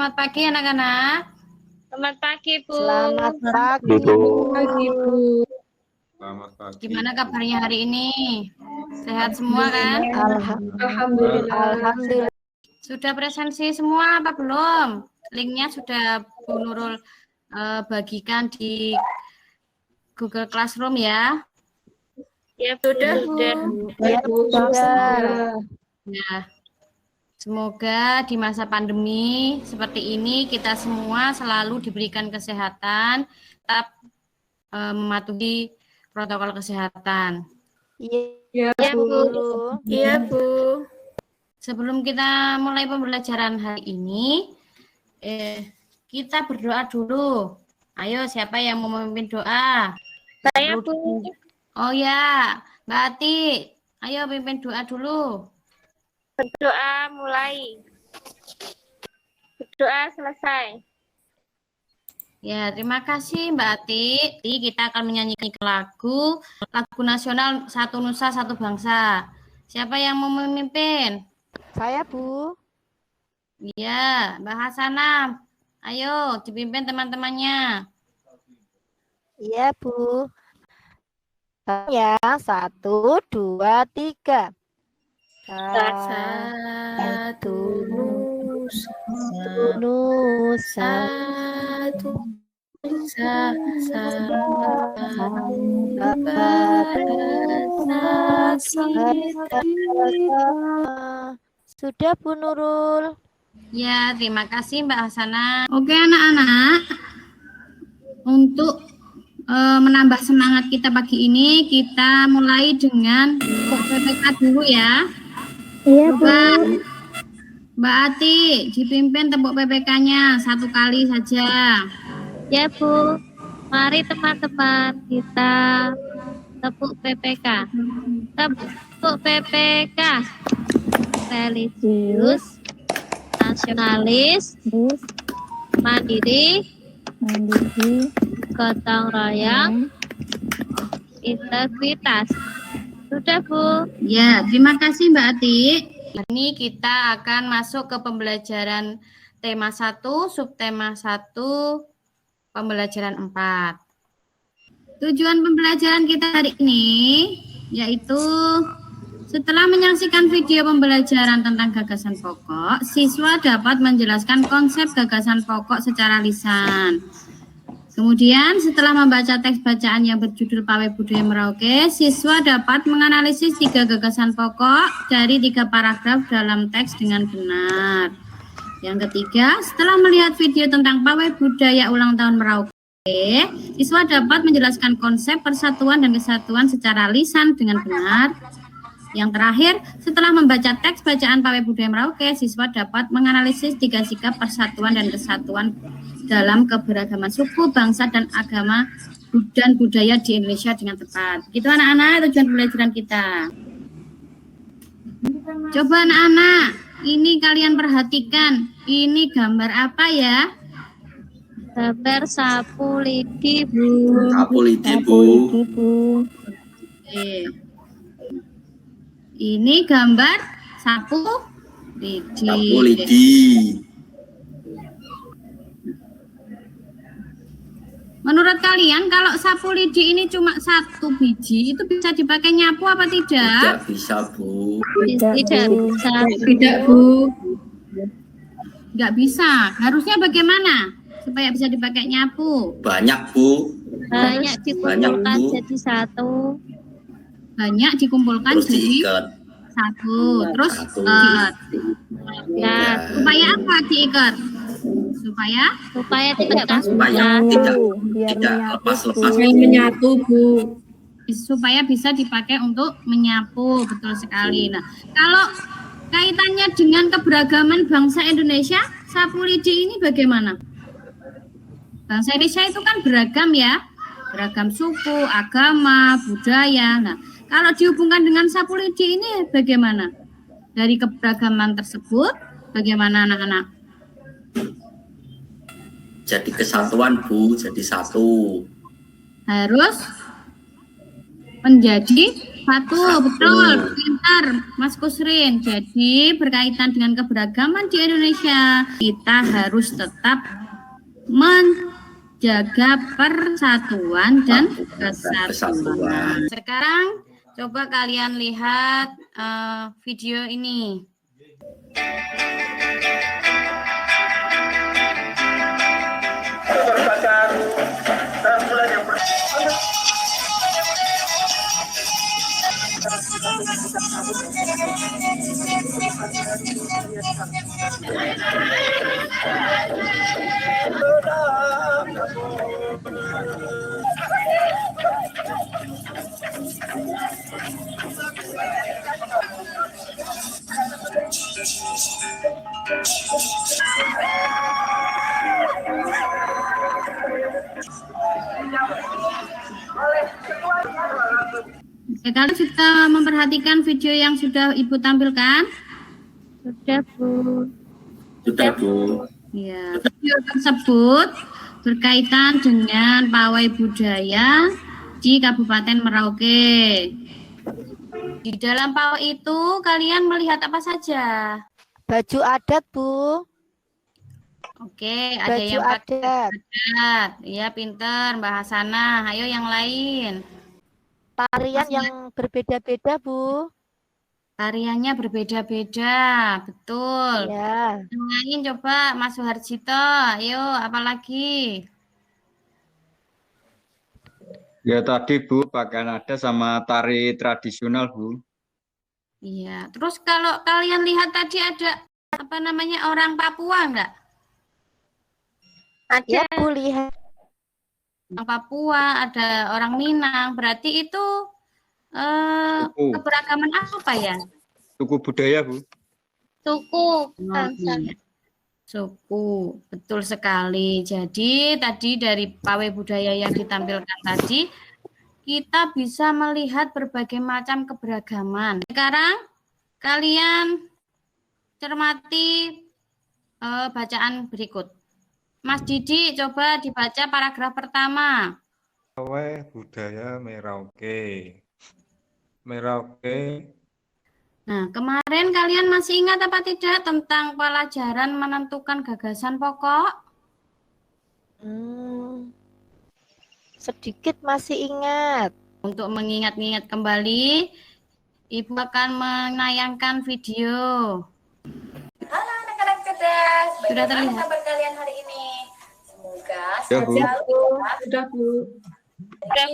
selamat pagi anak-anak. Selamat pagi, Bu. Selamat pagi, Bu. Bu. Selamat pagi. Gimana kabarnya hari ini? Sehat semua kan? Alhamdulillah. Sudah presensi semua apa belum? Linknya sudah Bu Nurul bagikan di Google Classroom ya. Ya, sudah, Bu. Ya, sudah. Ya. Semoga di masa pandemi seperti ini kita semua selalu diberikan kesehatan, tetap mematuhi protokol kesehatan. Iya, Bu. Iya, Bu. Sebelum kita mulai pembelajaran hari ini, kita berdoa dulu. Ayo, siapa yang mau memimpin doa? Saya, Bu. Oh ya, Mbak Ati, ayo pimpin doa dulu. Berdoa mulai. Berdoa selesai. Ya, terima kasih Mbak Ati. Kita akan menyanyikan lagu nasional Satu Nusa Satu Bangsa. Siapa yang mau memimpin? Saya, Bu. Iya, Mbak Hasanah. Ayo, dipimpin teman-temannya. Iya, Bu. Ya, 1, 2, 3. Satu Nusa. Sudah, Bu Nurul. Ya, terima kasih Mbak Hasanah. Oke anak-anak, untuk menambah semangat kita pagi ini, kita mulai dengan PPK dulu ya. Iya, Mbak Ati, dipimpin tepuk PPK-nya satu kali saja. Ya, Bu. Mari teman-teman kita tepuk PPK. Tepuk PPK. Religius, nasionalis, mandiri, gotong royong, integritas. Sudah, Bu. Ya, terima kasih Mbak Ati. Ini kita akan masuk ke pembelajaran tema 1, subtema 1, pembelajaran 4. Tujuan pembelajaran kita hari ini yaitu setelah menyaksikan video pembelajaran tentang gagasan pokok, siswa dapat menjelaskan konsep gagasan pokok secara lisan. Kemudian setelah membaca teks bacaan yang berjudul Pawai Budaya Merauke, siswa dapat menganalisis 3 gagasan pokok dari 3 paragraf dalam teks dengan benar. Yang ketiga, setelah melihat video tentang Pawai Budaya Ulang Tahun Merauke, siswa dapat menjelaskan konsep persatuan dan kesatuan secara lisan dengan benar. Yang terakhir, setelah membaca teks bacaan Pawai Budaya Merauke, siswa dapat menganalisis 3 sikap persatuan dan kesatuan dalam keberagaman suku, bangsa, dan agama dan budaya di Indonesia dengan tepat. Itu anak-anak tujuan pembelajaran kita. Coba anak-anak, ini kalian perhatikan, ini gambar apa ya? Gambar sapu lidi, Bu. Sapu lidi, Bu. Oke. Ini gambar sapu lidi. Sapu lidi. Menurut kalian kalau sapu lidi ini cuma 1 biji, itu bisa dipakai nyapu apa tidak? Tidak bisa, Bu. Tidak bisa. Tidak, Bu. Nggak bisa. Harusnya bagaimana supaya bisa dipakai nyapu? Banyak, Bu. Banyak dikumpulkan Banyak, Bu. jadi satu. Banyak dikumpulkan Terus jadi diikat. 1. Terus Satu. ikat. Ya, Supaya apa diikat? supaya tidak Supaya tidak lepas-lepas. menyatu, Bu. Supaya bisa dipakai untuk menyapu, betul sekali. Nah, kalau kaitannya dengan keberagaman bangsa Indonesia, sapu lidi ini bagaimana? Bangsa Indonesia itu kan beragam ya, beragam suku, agama, budaya. Nah, kalau dihubungkan dengan sapu lidi ini bagaimana? Dari keberagaman tersebut, bagaimana anak-anak? Jadi kesatuan, Bu. Jadi satu. Harus menjadi betul, pintar Mas Kusrin. Jadi berkaitan dengan keberagaman di Indonesia, kita harus tetap menjaga persatuan dan kesatuan. Sekarang coba kalian lihat video ini. Oke, kalian sudah memperhatikan video yang sudah Ibu tampilkan? Sudah, Bu. Sudah, Bu. Ya, video tersebut berkaitan dengan pawai budaya di Kabupaten Merauke. Di dalam pawai itu kalian melihat apa saja? Baju adat, Bu. Oke, ada Baju yang pakai adat. adat. Ya, pinter Mbak Hasanah. Ayo yang lain. Tarian yang berbeda-beda, Bu. Tariannya berbeda-beda, betul. Ya. Yang lain coba Mas Suharjito. Ayo, apalagi? Ya tadi Bu, pakaian adat sama tari tradisional Bu. Iya. Terus kalau kalian lihat tadi ada apa namanya orang Papua enggak? Ya, Bu, lihat. Orang Papua, ada orang Minang. Berarti itu Suku. keberagaman apa ya? Suku budaya Bu. Suku. Iya. Suku, betul sekali. Jadi tadi dari pawai budaya yang ditampilkan tadi, kita bisa melihat berbagai macam keberagaman. Sekarang kalian cermati bacaan berikut. Mas Didi, coba dibaca paragraf pertama. Pawai budaya Merauke. Merauke Nah, kemarin kalian masih ingat apa tidak tentang pelajaran menentukan gagasan pokok? Sedikit masih ingat. Untuk mengingat-ingat kembali, Ibu akan menayangkan video. Halo anak-anak cerdas, Sudah bagaimana terlihat. kabar kalian hari ini? Semoga Ya, Bu. selalu Sudah, Bu. kita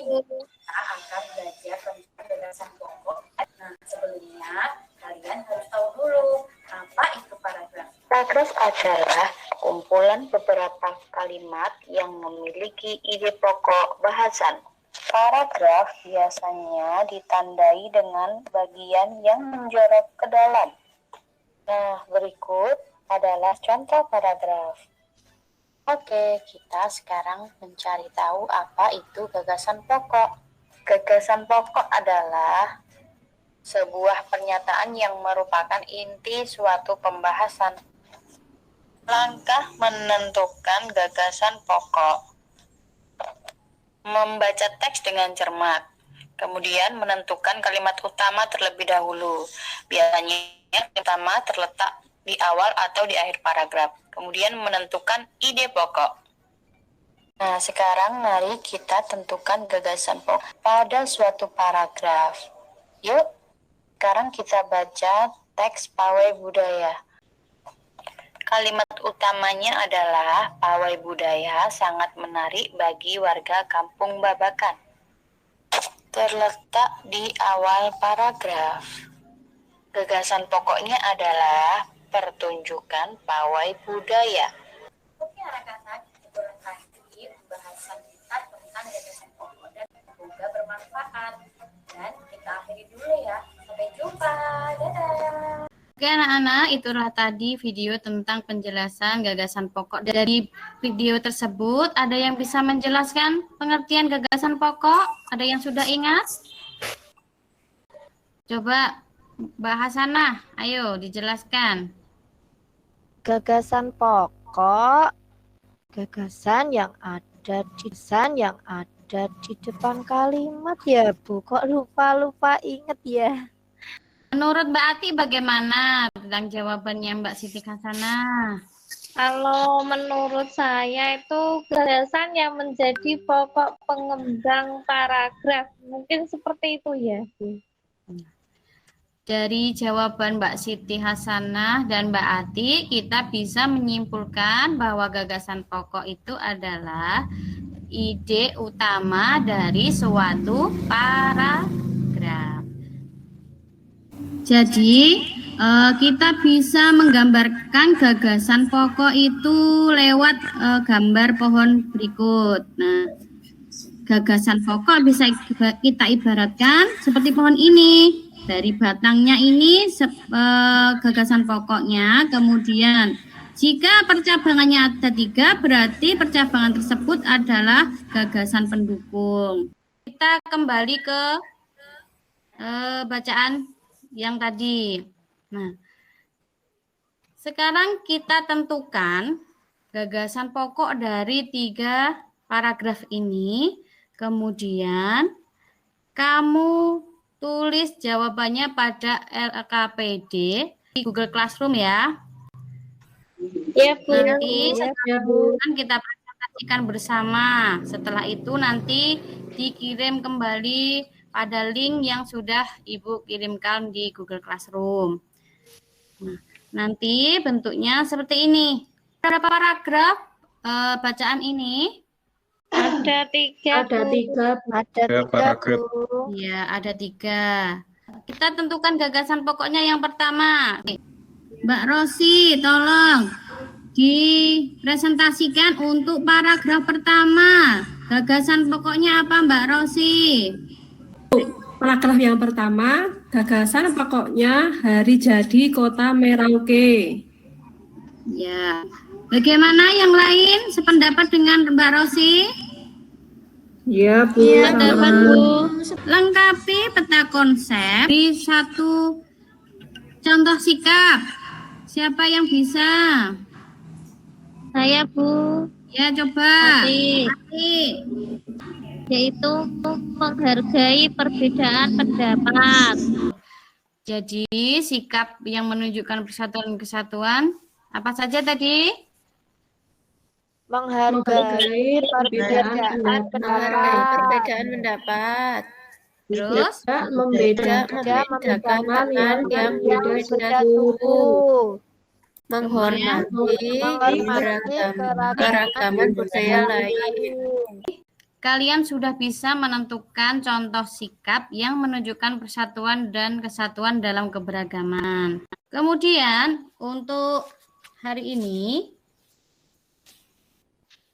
akan belajar tentang gagasan pokok. Nah, sebelumnya kalian harus tahu dulu apa itu paragraf. Paragraf adalah kumpulan beberapa kalimat yang memiliki ide pokok bahasan. Paragraf biasanya ditandai dengan bagian yang menjorok ke dalam. Nah, berikut adalah contoh paragraf. Oke, kita sekarang mencari tahu apa itu gagasan pokok. Gagasan pokok adalah sebuah pernyataan yang merupakan inti suatu pembahasan. Langkah menentukan gagasan pokok. Membaca teks dengan cermat. Kemudian menentukan kalimat utama terlebih dahulu. Biasanya kalimat utama terletak di awal atau di akhir paragraf. Kemudian menentukan ide pokok. Nah, sekarang mari kita tentukan gagasan pokok pada suatu paragraf. Yuk, sekarang kita baca teks pawai budaya. Kalimat utamanya adalah pawai budaya sangat menarik bagi warga Kampung Babakan. Terletak di awal paragraf. Gagasan pokoknya adalah pertunjukan pawai budaya. Oke anak-anak, itulah tadi pembahasan kita tentang gagasan pokok dan semoga bermanfaat. Dan kita akhiri dulu ya. Sampai jumpa. Dadah. Oke anak-anak, itulah tadi video tentang penjelasan gagasan pokok. Dari video tersebut, ada yang bisa menjelaskan pengertian gagasan pokok? Ada yang sudah ingat? Coba Mbak Hasanah, ayo dijelaskan. Gagasan pokok, gagasan yang ada Ada di depan kalimat ya, Bu. Kok lupa inget ya? Menurut Mbak Ati bagaimana tentang jawabannya Mbak Siti Hasanah? Kalau menurut saya itu gagasan yang menjadi pokok pengembang paragraf. Mungkin seperti itu ya, Bu. Dari jawaban Mbak Siti Hasanah dan Mbak Ati, kita bisa menyimpulkan bahwa gagasan pokok itu adalah ide utama dari suatu paragraf. Jadi, kita bisa menggambarkan gagasan pokok itu lewat gambar pohon berikut. Nah, gagasan pokok bisa kita ibaratkan seperti pohon ini. Dari batangnya ini gagasan pokoknya, kemudian jika percabangannya ada 3, berarti percabangan tersebut adalah gagasan pendukung. Kita kembali ke bacaan yang tadi. Nah, sekarang kita tentukan gagasan pokok dari 3 paragraf ini. Kemudian kamu tulis jawabannya pada LKPD di Google Classroom ya. Ya, Bu. Nanti setelah kita presentasikan bersama. Setelah itu nanti dikirim kembali pada link yang sudah Ibu kirimkan di Google Classroom. Nah, nanti bentuknya seperti ini. Berapa paragraf bacaan ini? Ada 3, Ada tiga, paragraf. Bu. Ya, ada 3. Kita tentukan gagasan pokoknya yang pertama. Mbak Rosi, tolong dipresentasikan untuk paragraf pertama. Gagasan pokoknya apa, Mbak Rosi? Paragraf yang pertama, gagasan pokoknya hari jadi Kota Merauke. Ya. Bagaimana yang lain sependapat dengan Mbak Rosi? Ya, Bu. Ya, dapat, Bu. Lengkapi peta konsep di satu contoh sikap. Siapa yang bisa? Saya, Bu. Ya, coba. Ati. Yaitu menghargai perbedaan pendapat. Jadi, sikap yang menunjukkan persatuan dan kesatuan apa saja tadi? Menghargai perbedaan pendapat. pendapat. Terus, Membedakan teman yang berbeda suku. Menghormati keragaman budaya lain. kalian sudah bisa menentukan contoh sikap yang menunjukkan persatuan dan kesatuan dalam keberagaman. Kemudian, untuk hari ini,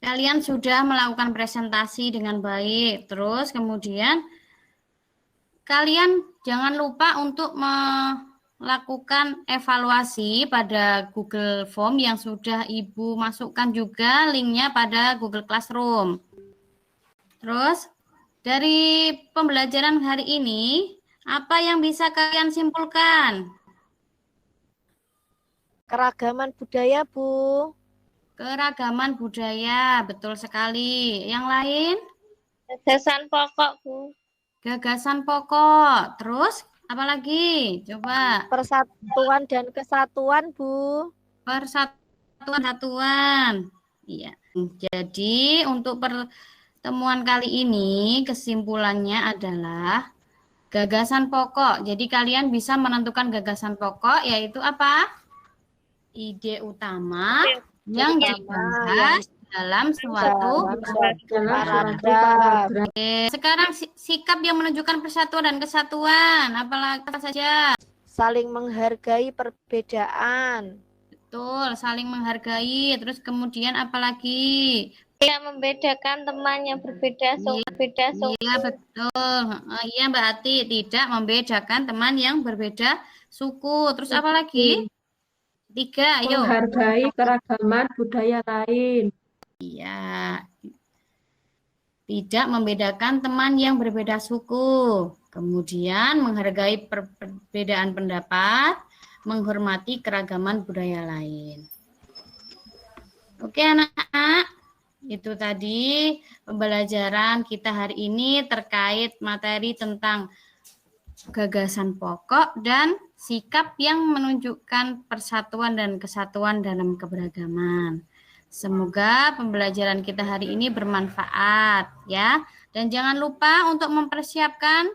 kalian sudah melakukan presentasi dengan baik. Terus kemudian kalian jangan lupa untuk melakukan evaluasi pada Google Form yang sudah Ibu masukkan juga linknya pada Google Classroom. Terus dari pembelajaran hari ini, apa yang bisa kalian simpulkan? Keragaman budaya, Bu. Keragaman budaya, betul sekali. Yang lain? Gagasan pokok, Bu. Gagasan pokok. Terus apa lagi? Coba. Persatuan dan kesatuan, Bu. Persatuan. Iya. Jadi untuk pertemuan kali ini kesimpulannya adalah gagasan pokok. Jadi kalian bisa menentukan gagasan pokok yaitu apa? Ide utama yang dibahas dalam suatu paragraf. Oke, sekarang sikap yang menunjukkan persatuan dan kesatuan, apalagi saja? Saling menghargai perbedaan. Betul, saling menghargai. Terus kemudian apalagi? Tidak membedakan teman yang berbeda suku. Iya, betul. Iya, Mbak Ati, tidak membedakan teman yang berbeda suku. Terus apa lagi? 3, ayo. Menghargai keragaman budaya lain. Iya. Tidak membedakan teman yang berbeda suku. Kemudian menghargai perbedaan pendapat, menghormati keragaman budaya lain. Oke, anak-anak. Itu tadi pembelajaran kita hari ini terkait materi tentang gagasan pokok dan sikap yang menunjukkan persatuan dan kesatuan dalam keberagaman. Semoga pembelajaran kita hari ini bermanfaat ya. Dan jangan lupa untuk mempersiapkan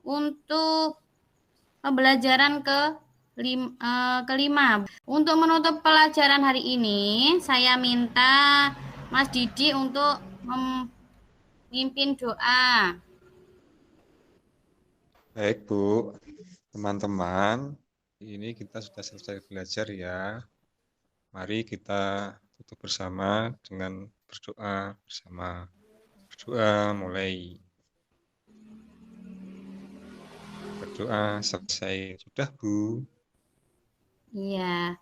untuk pembelajaran kelima. Untuk menutup pelajaran hari ini, saya minta Mas Didi untuk memimpin doa. Baik, Bu. Teman-teman, ini kita sudah selesai belajar ya. Mari kita tutup bersama dengan berdoa bersama. Berdoa mulai. Berdoa selesai. Sudah, Bu. Iya.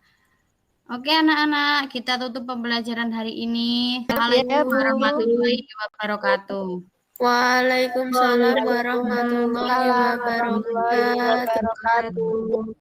Oke anak-anak, kita tutup pembelajaran hari ini. Ya, Assalamualaikum Bu. warahmatullahi wabarakatuh. Waalaikumsalam warahmatullahi Waalaikumsalam wabarakatuh. warahmatullahi wabarakatuh.